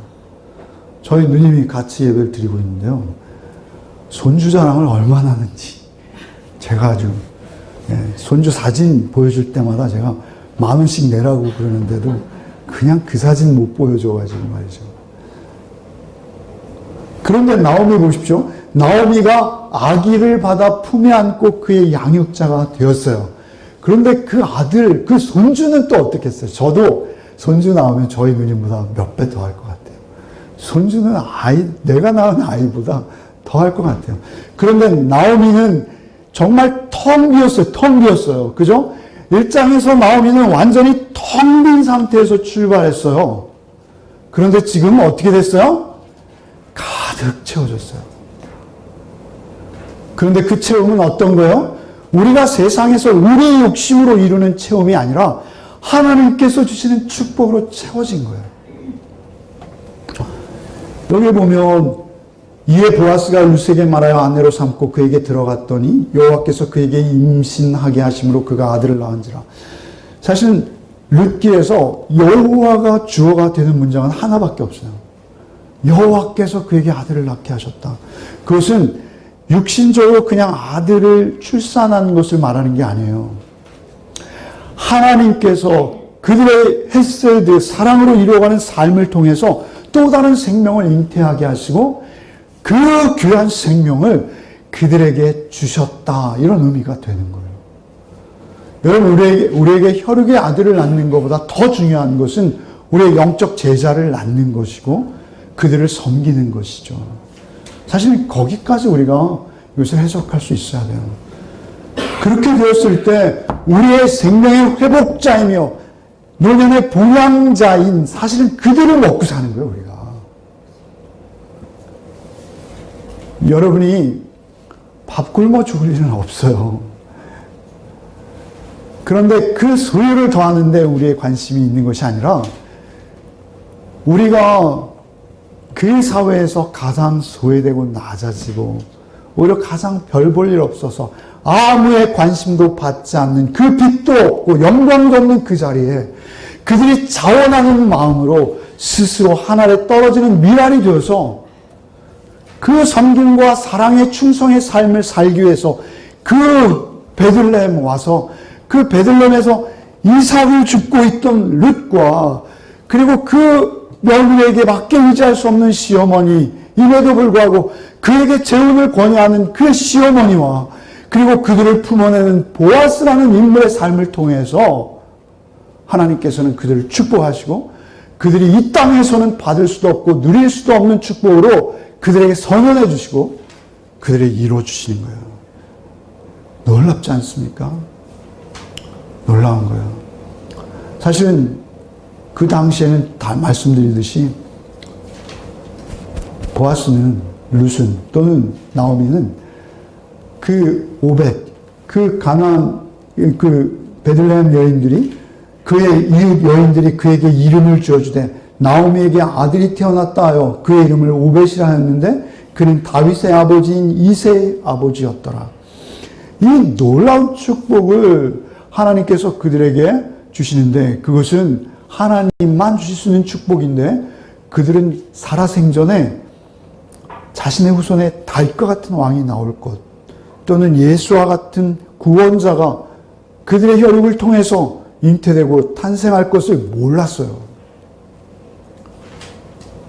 저희 누님이 같이 예배를 드리고 있는데요. 손주 자랑을 얼마나 하는지 제가 아주 손주 사진 보여줄 때마다 제가 10,000원씩 내라고 그러는데도 그냥 그 사진 못 보여줘가지고 말이죠. 그런데 나오미 보십시오. 나오미가 아기를 받아 품에 안고 그의 양육자가 되었어요. 그런데 그 아들, 그 손주는 또 어떻겠어요? 저도 손주 나오면 저희 누님보다 몇 배 더 할 것 같아요. 손주는 내가 낳은 아이보다 더 할 것 같아요. 그런데 나오미는 정말 텅 비었어요. 그죠? 1장에서 나오미는 완전히 텅 빈 상태에서 출발했어요. 그런데 지금 어떻게 됐어요? 가득 채워졌어요. 그런데 그 체험은 어떤 거예요? 우리가 세상에서 우리의 욕심으로 이루는 체험이 아니라 하나님께서 주시는 축복으로 채워진 거예요. 여기 보면 이에 보아스가 룻에게 말하여 아내로 삼고 그에게 들어갔더니 여호와께서 그에게 임신하게 하심으로 그가 아들을 낳은지라. 사실은 룻기에서 여호와가 주어가 되는 문장은 하나밖에 없어요. 여호와께서 그에게 아들을 낳게 하셨다. 그것은 육신적으로 그냥 아들을 출산하는 것을 말하는 게 아니에요. 하나님께서 그들의 헤세드, 사랑으로 이루어가는 삶을 통해서 또 다른 생명을 잉태하게 하시고 그 귀한 생명을 그들에게 주셨다. 이런 의미가 되는 거예요. 여러분, 우리에게 혈육의 아들을 낳는 것보다 더 중요한 것은 우리의 영적 제자를 낳는 것이고 그들을 섬기는 것이죠. 사실 거기까지 우리가 이것을 해석할 수 있어야 돼요. 그렇게 되었을 때 우리의 생명의 회복자이며 노년의 봉양자인 사실은 그들을 먹고 사는 거예요, 우리가. 여러분이 밥 굶어 죽을 일은 없어요. 그런데 그 소유를 더하는데 우리의 관심이 있는 것이 아니라 우리가 그 사회에서 가장 소외되고 낮아지고 오히려 가장 별 볼 일 없어서 아무의 관심도 받지 않는 그 빛도 없고 영광도 없는 그 자리에 그들이 자원하는 마음으로 스스로 하늘에 떨어지는 미랄이 되어서 그 섬김과 사랑의 충성의 삶을 살기 위해서 그 베들레헴 와서 그 베들레헴에서 이삭을 줍고 있던 룻과 그리고 그 며느리에게 밖에 의지할 수 없는 시어머니임에도 불구하고 그에게 재혼을 권유하는 그 시어머니와 그리고 그들을 품어내는 보아스라는 인물의 삶을 통해서 하나님께서는 그들을 축복하시고 그들이 이 땅에서는 받을 수도 없고 누릴 수도 없는 축복으로 그들에게 선언해 주시고 그들에게 이루어 주시는 거예요. 놀랍지 않습니까? 놀라운 거예요. 사실은 그 당시에는 다 말씀드리듯이 보아스는 룻은 또는 나오미는 그 오벳, 그 가나안, 그 베들레헴 여인들이 그의 이웃 여인들이 그에게 이름을 지어주되 나오미에게 아들이 태어났다 하여 그의 이름을 오벳이라 했는데 그는 다윗의 아버지인 이새의 아버지였더라. 이 놀라운 축복을 하나님께서 그들에게 주시는데 그것은 하나님만 주실 수 있는 축복인데 그들은 살아생전에 자신의 후손에 다윗과 같은 왕이 나올 것 또는 예수와 같은 구원자가 그들의 혈육을 통해서 잉태되고 탄생할 것을 몰랐어요.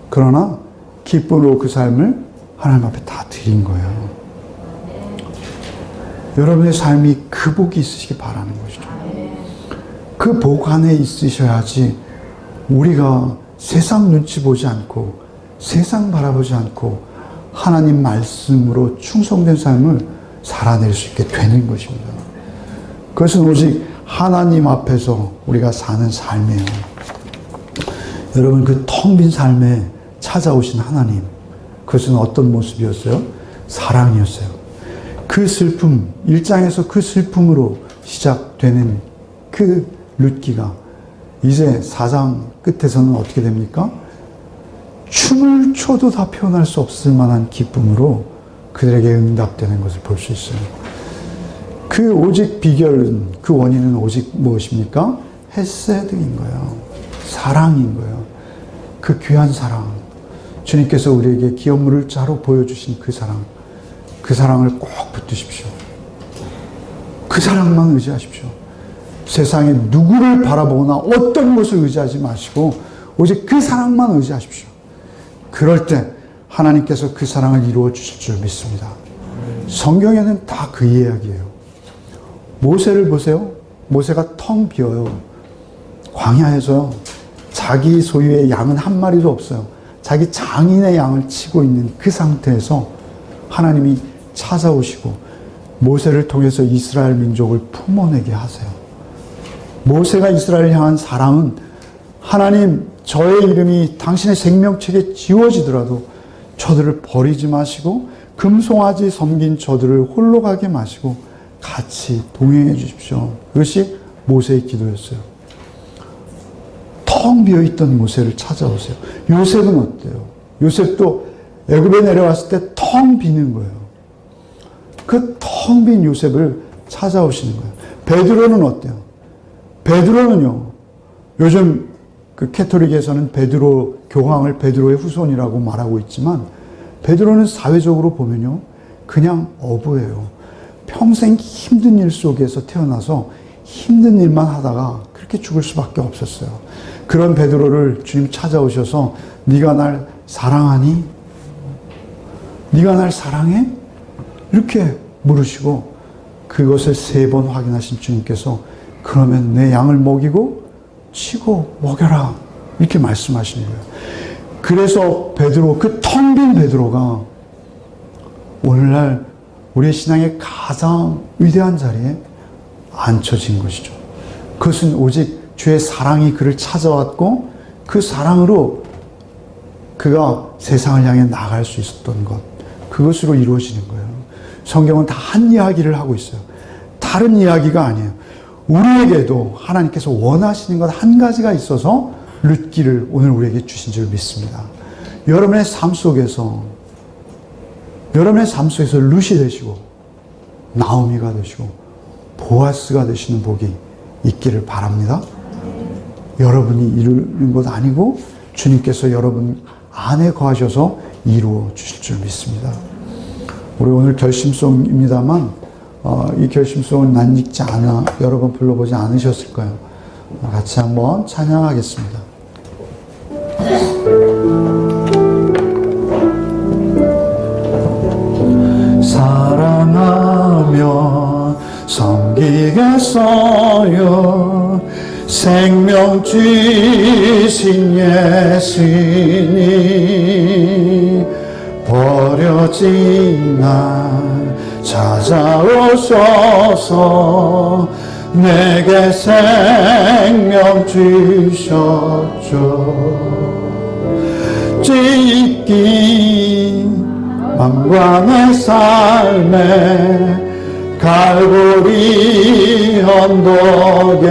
그러나 기쁨으로 그 삶을 하나님 앞에 다 드린 거예요. 여러분의 삶이 그 복이 있으시기 바라는 것이죠. 그 복 안에 있으셔야지 우리가 세상 눈치 보지 않고 세상 바라보지 않고 하나님 말씀으로 충성된 삶을 살아낼 수 있게 되는 것입니다. 그것은 오직 하나님 앞에서 우리가 사는 삶이에요. 여러분, 그 텅 빈 삶에 찾아오신 하나님, 그것은 어떤 모습이었어요? 사랑이었어요. 그 슬픔, 1장에서 그 슬픔으로 시작되는 그 룻기가 이제 4장 끝에서는 어떻게 됩니까? 춤을 춰도 다 표현할 수 없을 만한 기쁨으로 그들에게 응답되는 것을 볼 수 있어요. 그 오직 비결은, 그 원인은 오직 무엇입니까? 헤세드인 거예요. 사랑인 거예요. 그 귀한 사랑. 주님께서 우리에게 기업물을 자로 보여주신 그 사랑. 그 사랑을 꼭 붙드십시오. 그 사랑만 의지하십시오. 세상에 누구를 바라보거나 어떤 것을 의지하지 마시고 오직 그 사랑만 의지하십시오. 그럴 때 하나님께서 그 사랑을 이루어 주실 줄 믿습니다. 성경에는 다 그 이야기예요. 모세를 보세요. 모세가 텅 비어요. 광야에서 자기 소유의 양은 한 마리도 없어요. 자기 장인의 양을 치고 있는 그 상태에서 하나님이 찾아오시고 모세를 통해서 이스라엘 민족을 품어내게 하세요. 모세가 이스라엘을 향한 사랑은 하나님, 저의 이름이 당신의 생명책에 지워지더라도 저들을 버리지 마시고 금송아지 섬긴 저들을 홀로 가게 마시고 같이 동행해 주십시오. 그것이 모세의 기도였어요. 텅 비어있던 모세를 찾아오세요. 요셉은 어때요? 요셉도 애굽에 내려왔을 때 텅 비는 거예요. 그 텅 빈 요셉을 찾아오시는 거예요. 베드로는 어때요? 베드로는요, 요즘 그 캐토릭에서는 베드로 교황을 베드로의 후손이라고 말하고 있지만 베드로는 사회적으로 보면요, 그냥 어부예요. 평생 힘든 일 속에서 태어나서 힘든 일만 하다가 그렇게 죽을 수밖에 없었어요. 그런 베드로를 주님 찾아오셔서 네가 날 사랑하니? 네가 날 사랑해? 이렇게 물으시고 그것을 3번 확인하신 주님께서 그러면 내 양을 먹이고 치고 먹여라 이렇게 말씀하시는 거예요. 그래서 베드로, 그 텅 빈 베드로가 오늘날 우리의 신앙의 가장 위대한 자리에 앉혀진 것이죠. 그것은 오직 주의 사랑이 그를 찾아왔고 그 사랑으로 그가 세상을 향해 나갈 수 있었던 것, 그것으로 이루어지는 거예요. 성경은 다 한 이야기를 하고 있어요. 다른 이야기가 아니에요. 우리에게도 하나님께서 원하시는 것 한 가지가 있어서 룻기를 오늘 우리에게 주신 줄 믿습니다. 여러분의 삶 속에서 룻이 되시고 나오미가 되시고 보아스가 되시는 복이 있기를 바랍니다. 여러분이 이루는 것 아니고 주님께서 여러분 안에 거하셔서 이루어 주실 줄 믿습니다. 우리 오늘 결심송입니다만 이 결심송은 낯익지 않아 여러 번 불러보지 않으셨을 거예요. 같이 한번 찬양하겠습니다. 사랑하며 섬기겠어요. 생명 주신 예수님 버려진 날 찾아오셔서 내게 생명 주셨죠. 찢긴 만광의 삶에 갈보리 언덕에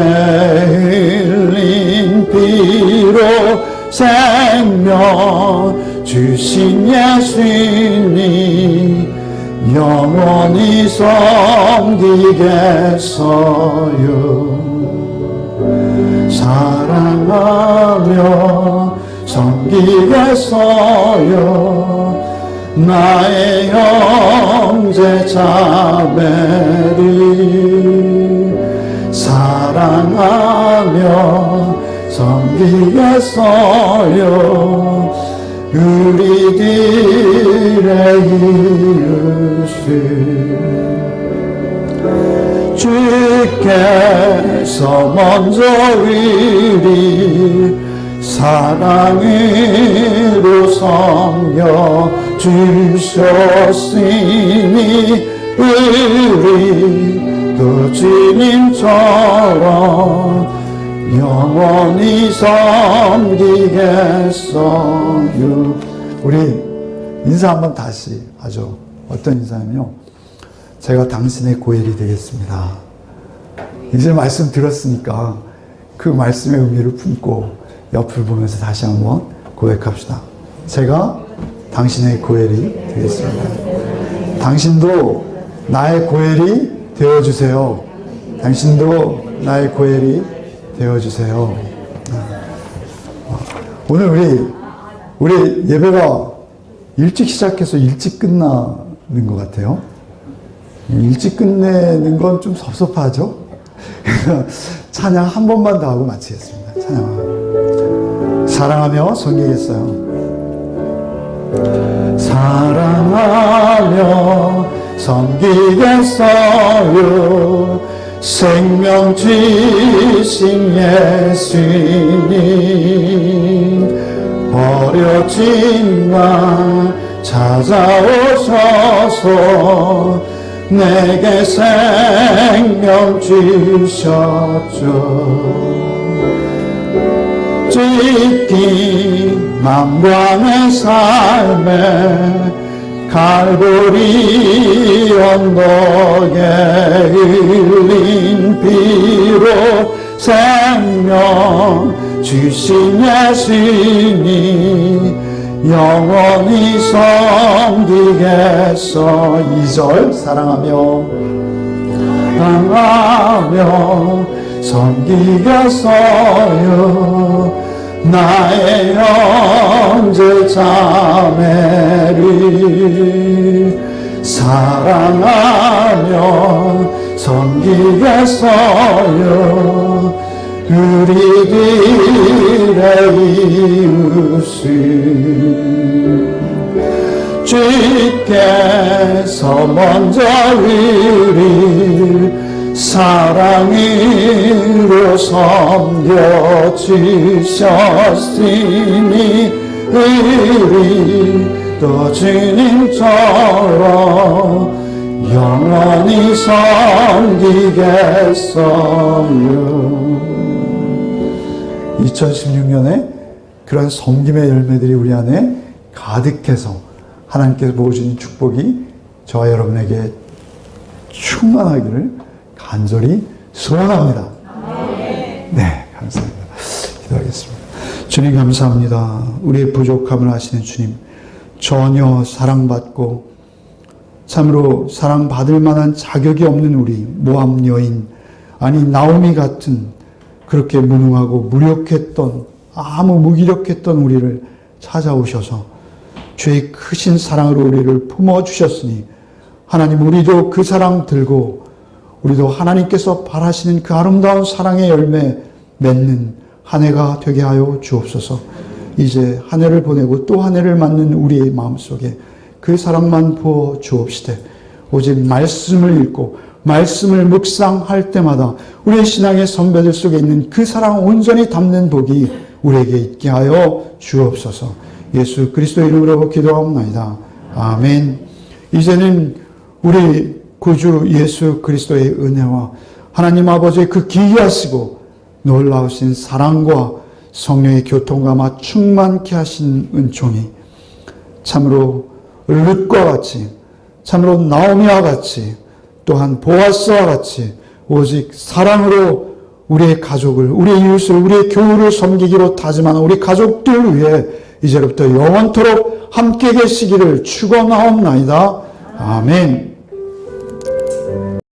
흘린 피로 생명 주신 예수님 영원히 섬기겠어요. 사랑하며 섬기겠어요. 나의 형제 자매를 사랑하며 섬기겠어요. 우리들의 이웃을 주께서 먼저 우리 사랑으로 섬겨 주셨으니 우리도 주님처럼 영원히 섬기겠어요. 우리 인사 한번 다시 하죠. 어떤 인사냐면요, 제가 당신의 고엘이 되겠습니다. 이제 말씀 들었으니까 그 말씀의 의미를 품고 옆을 보면서 다시 한번 고백합시다. 제가 당신의 고엘이 되겠습니다. 당신도 나의 고엘이 되어주세요. 당신도 나의 고엘이 되어주세요. 오늘 우리 예배가 일찍 시작해서 일찍 끝나는 것 같아요. 일찍 끝내는 건 좀 섭섭하죠? 찬양 한 번만 더 하고 마치겠습니다. 찬양. 사랑하며 섬기겠어요. 사랑하며 섬기겠어요. 생명 주신 예수님 버려진 나 찾아오셔서 내게 생명 주셨죠. 찢긴 만방의 삶에 갈보리 언덕에 흘린 피로 생명 주신 예수님 영원히 섬기겠어. 2절 사랑하며 섬기겠어요. 나의 형제 자매를 사랑하며 섬기겠어요. 우리들의 이웃을 주께서 먼저 우리를 사랑으로 섬겨주셨으니 우리도 주님처럼 영원히 섬기겠어요. 2016년에 그런 섬김의 열매들이 우리 안에 가득해서 하나님께서 부어주신 축복이 저와 여러분에게 충만하기를 간절히 소원합니다. 네, 감사합니다. 기도하겠습니다. 주님 감사합니다. 우리의 부족함을 아시는 주님, 전혀 사랑받고 참으로 사랑받을 만한 자격이 없는 우리 모함 여인, 아니 나오미 같은 그렇게 무능하고 무력했던, 아무 무기력했던 우리를 찾아오셔서 주의 크신 사랑으로 우리를 품어주셨으니 하나님, 우리도 그 사랑 들고 우리도 하나님께서 바라시는 그 아름다운 사랑의 열매 맺는 한 해가 되게 하여 주옵소서. 이제 한 해를 보내고 또 한 해를 맞는 우리의 마음속에 그 사랑만 부어 주옵시되 오직 말씀을 읽고 말씀을 묵상할 때마다 우리의 신앙의 선배들 속에 있는 그 사랑 온전히 담는 복이 우리에게 있게 하여 주옵소서. 예수 그리스도 이름으로 기도하옵나이다. 아멘. 이제는 우리 구주 예수 그리스도의 은혜와 하나님 아버지의 그 기이하시고 놀라우신 사랑과 성령의 교통감화 충만케 하신 은총이 참으로 룻과 같이, 참으로 나오미와 같이, 또한 보아스와 같이 오직 사랑으로 우리의 가족을, 우리의 이웃을, 우리의 교우를 섬기기로 다짐하는 우리 가족들 위해 이제부터 영원토록 함께 계시기를 축원하옵나이다. 아멘.